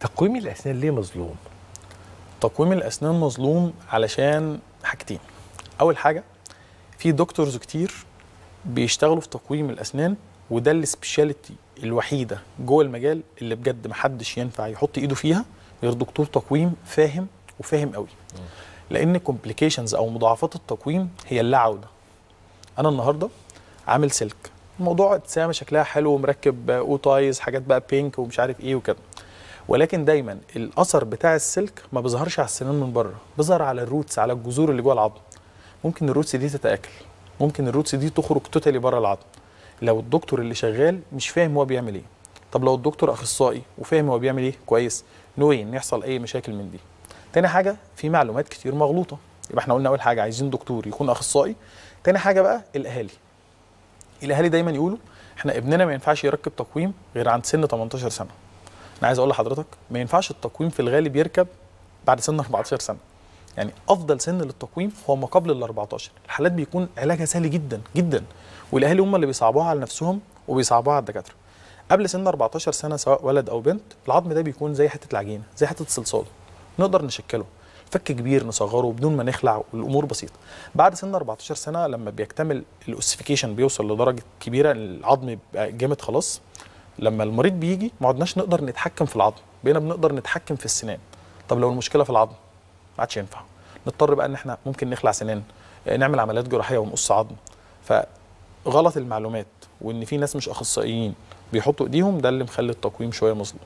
تقويم الأسنان ليه مظلوم؟ تقويم الأسنان مظلوم علشان حاجتين. أول حاجة، في دكتورز كتير بيشتغلوا في تقويم الأسنان، وده السبيشاليتي الوحيدة جوه المجال اللي بجد محدش ينفع يحط إيده فيها غير دكتور تقويم فاهم وفاهم قوي. لأن كومبليكيشنز أو مضاعفات التقويم هي اللا عودة. أنا النهاردة عامل سلك، الموضوع ابتسامة شكلها حلو ومركب اوتايز حاجات بقى بينك ومش عارف ايه وكده، ولكن دايما الاثر بتاع السلك ما بيظهرش على السنان من بره، بيظهر على الروتس، على الجذور اللي جوه العظم. ممكن الروتس دي تتاكل، ممكن الروتس دي تخرج توتالي بره العظم لو الدكتور اللي شغال مش فاهم هو بيعمل ايه. طب لو الدكتور اخصائي وفاهم هو بيعمل ايه كويس، ان يحصل اي مشاكل من دي. تاني حاجه، في معلومات كتير مغلوطه. يبقى احنا قلنا اول حاجه عايزين دكتور يكون اخصائي. تاني حاجه بقى الاهالي دايما يقولوا احنا ابننا ما ينفعش يركب تقويم غير عند سن 18 سنه. انا عايز اقول لحضرتك ما ينفعش التقويم في الغالب يركب بعد سن 14 سنه. يعني افضل سن للتقويم هو ما قبل ال 14. الحالات بيكون علاجها سهل جدا جدا، والاهالي هم اللي بيصعبوها على نفسهم وبيصعبوها على الدكاتره. قبل سن 14 سنه سواء ولد او بنت، العظم ده بيكون زي حته العجينه، زي حته الصلصال، نقدر نشكله. فك كبير نصغره بدون ما نخلع، والامور بسيطه. بعد سن 14 سنه لما بيكتمل الاوسيفيكيشن، بيوصل لدرجه كبيره العظم يبقى جامد خلاص، لما المريض بيجي ما عدناش نقدر نتحكم في العظم، بقينا بنقدر نتحكم في السنان. طب لو المشكله في العظم ما عادش ينفع، نضطر بقى ان احنا ممكن نخلع سنان، نعمل عمليات جراحيه ونقص عظم. فغلط المعلومات وان في ناس مش اخصائيين بيحطوا ايديهم، ده اللي مخلي التقويم شويه مظلوم.